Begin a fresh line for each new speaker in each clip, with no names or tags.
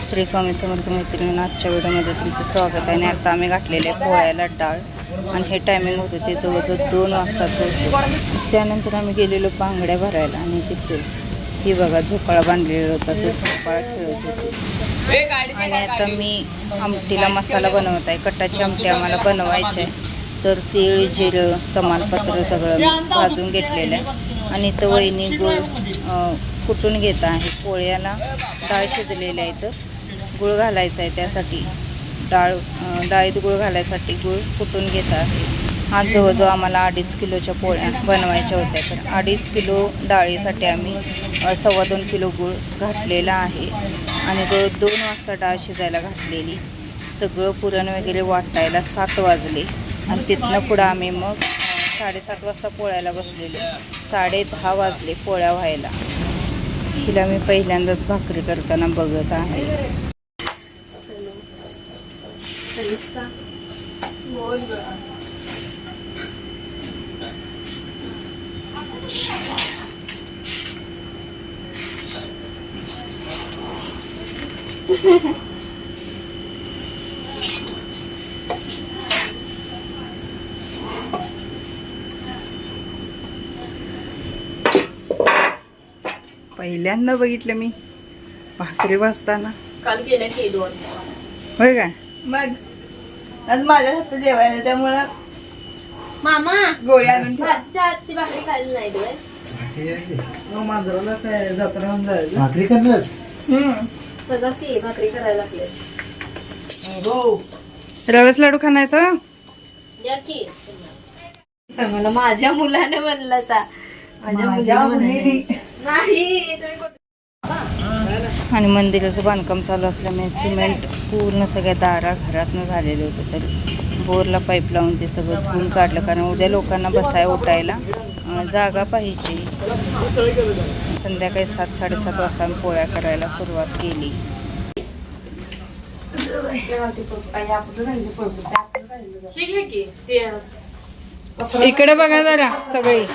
श्री स्वामी समर्थ मैत्रिणींना आजच्या व्हिडिओमध्ये तुमचं स्वागत आहे. आणि आता आम्ही घातलेले पोळ्याला डाळ आणि हे टायमिंग होतं ते जवळजवळ 2 वाजताचं होतं. त्यानंतर आम्ही गेलेलो बांगड्या भरायला आणि तिथे ही बघा झोपाळा बांधलेला होता, तो झोपाळा खेळत होते. आणि आता मी आमटीला मसाला बनवत आहे. कटाची आमटी आम्हाला बनवायची आहे, तर तीळ जिरं तमालपत्र सगळं भाजून घेतलेलं आहे. आणि इथं वहिनी गुळ कुटून घेत आहे. पोळ्याला डाळ शिजलेली आहे, तर गुळ घालायचा आहे. त्यासाठी डाळीत गुळ घालायसाठी गुळ कुटून घेत आहे. हा जवळजवळ आम्हाला 2.5 किलोच्या पोळ्या बनवायच्या होत्या, तर 2.5 किलो डाळीसाठी आम्ही 2.25 किलो गुळ घातलेला आहे. आणि जवळ 2 वाजता डाळ शिजायला घातलेली. सगळं पुरण वगैरे वाटायला 7 वाजले आणि तिथनं पुढं आम्ही मग 7:30 वाजता पोळ्याला बसलेलो. 10:30 वाजले पोळ्या व्हायला. हिला मी पहिल्यांदाच भाकरी करताना बघत आहे. पहिल्यांदा बघितलं मी भाकरी भाजताना.
काल केल्या की 2.
होय काय?
मग आज माझ्या हातचं जेवायला, त्यामुळं मामा गोळी आणून भाजीच्या हातची भाकरी खायला नाही दे.
भाकरी करणारच.
सगळंच की भाकरी करायला लागले.
रव्याचा लाडू खाण्याचा
या की मला माझ्या मुलाने म्हणलं सा. माझ्या मुलाने नाही.
आणि मंदिराचं बांधकाम चालू असल्यामुळे सिमेंट पूर्ण सगळ्या दारा घरातनं झालेलं होतं. तर बोरला पाईप लावून ते सगळं धुवून काढलं, कारण उद्या लोकांना बसाय उठायला जागा पाहिजे. संध्याकाळी 7-7:30 वाजता आम्ही पोळ्या करायला सुरुवात केली. इकडे बघा जरा सगळी.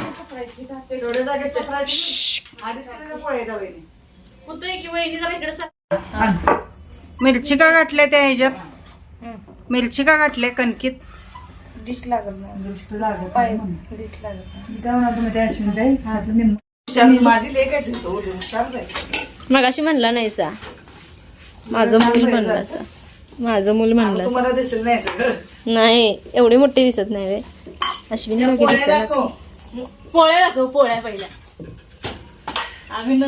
मिरची का घातल्या त्या ह्याच्यात? मिरची का घातल्या कणकीत?
डिश लागत नाही. मग अशी म्हणला नाही सा. माझं मूल म्हणला सा. माझं मूल म्हणलं नाही. एवढी मोठी दिसत नाही वे. अश्विनी दिसत. पोळ्या दाखव. पोळ्या पहिल्या आम्ही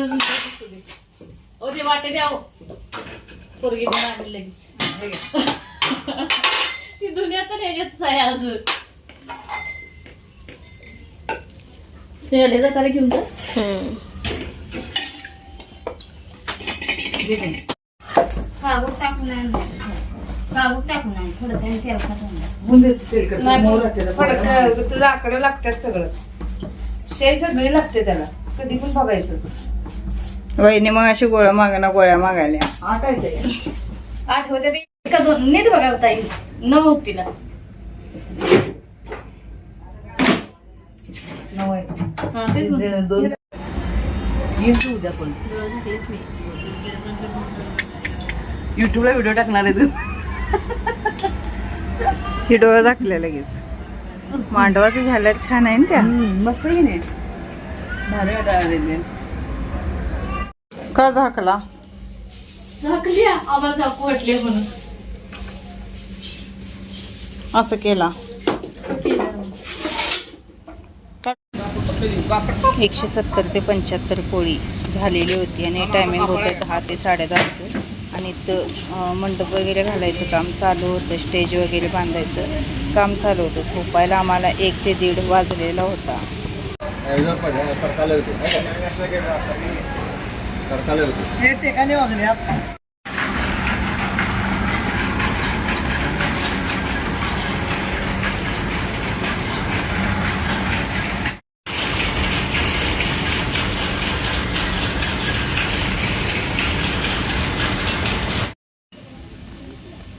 ते वाटे द्या पोरगी लगेच. ती दुनिया तर ह्याच्यातच आहे अजून. जाताना घेऊन जा. लाकडं लागतात सगळं. शे सगळे लागते त्याला. कधी पण बघायचं.
वहिनी मग अशी गोळ्या मागायला
8 होत्या का 2 नीट बघावता येईल. 9 होत तिला.
युट्यूबला व्हिडिओ टाकणार आहे तू? व्हिडिओ टाकले लगेच. मांडवाचं झालं छान आहे ना त्या.
मस्त आहे की नाही? भारी वाटायला.
का झाकला?
झाकली आम्हाला झाकू वाटले म्हणून
असं केला. 170 ते 75 पोळी झालेली होती आणि टायमिंग होतं 10 ते 10:30. आणि इथं मंडप वगैरे घालायचं काम चालू होतं. स्टेज वगैरे बांधायचं काम चालू होतं. झोपायला आम्हाला 1 ते 1:30 वाजलेला होता.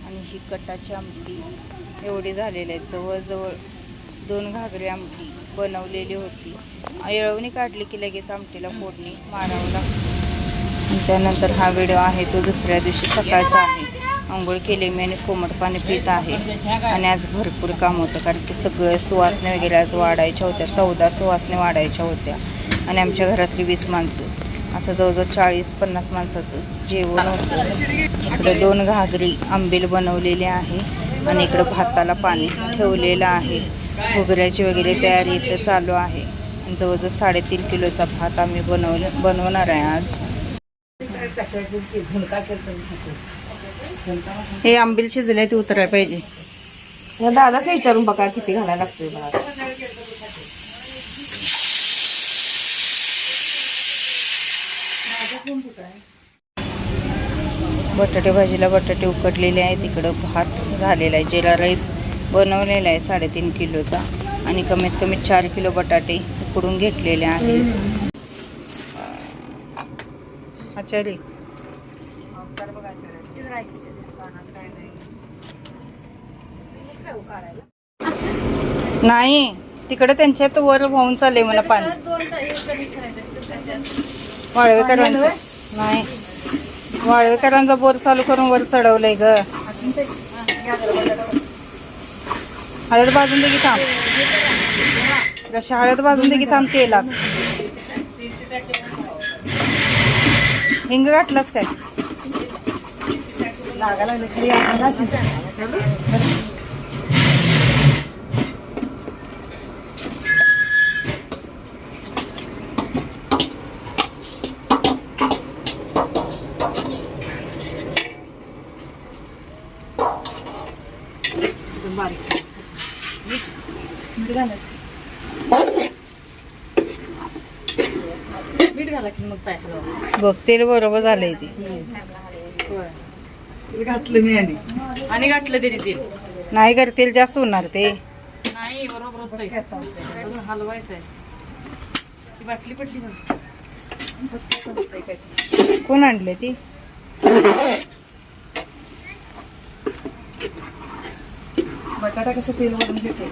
आणि ही कटाची आमटी एवढी झालेली आहे. जवळजवळ 2 घागरी आमटी बनवलेली होती. येळवणी काढली की लगेच आमटीला फोडणी मारावं लागतं. आणि त्यानंतर हा व्हिडिओ आहे तो दुसऱ्या दिवशी सकाळचा आहे. आंघोळ केली मी आणि कोमट पाणी पित आहे. आणि आज भरपूर काम होतं कारण की सगळं सुवासने वगैरे आज वाढायच्या होत्या. 14 सुवासने वाढायच्या होत्या आणि आमच्या घरातली 20 माणसं असं जवळजवळ 40-50 माणसाचं जेवण होतं. इकडे 2 घागरी आंबील बनवलेली आहे आणि इकडं भाताला पाणी ठेवलेलं आहे. घुगऱ्याची वगैरे तयारी इथं चालू आहे. आणि जवळजवळ 3.5 किलोचा भात आम्ही बनवणार आहे आज. हे आंबील शिजले ती उतरायला पाहिजे.
दादाच विचारून बघा किती घालायला लागतोय मला.
बटाटे भाजीला बटाटे उकडलेले आहेत. इकडं भात झालेला आहे. जिरा राईस बनवलेला आहे 3.5 किलोचा आणि कमीत कमी 4 किलो बटाटे उकडून घेतलेले आहेत. आचारी नाही तिकडे त्यांच्यात वर वाहून चालले मला पाणी. वाळवेकरांचं नाही, वाळवेकरांचा बोर चालू करून वर चढवलंय ग. हळद भाजून दे की थांब. जशी हळद भाजून दे की थांब तेलात. हिंग घातलंस काय? बघ तेल बरोबर झालंय ते.
घातलं मी
आणि घातलं तरी तेल
नाही कर तेल जास्त होणार ते.
नाही बरोबर हलवायचंय. बाटली पडली
कोण आणले ती?
बटाटा कसं तेल वरून घेते.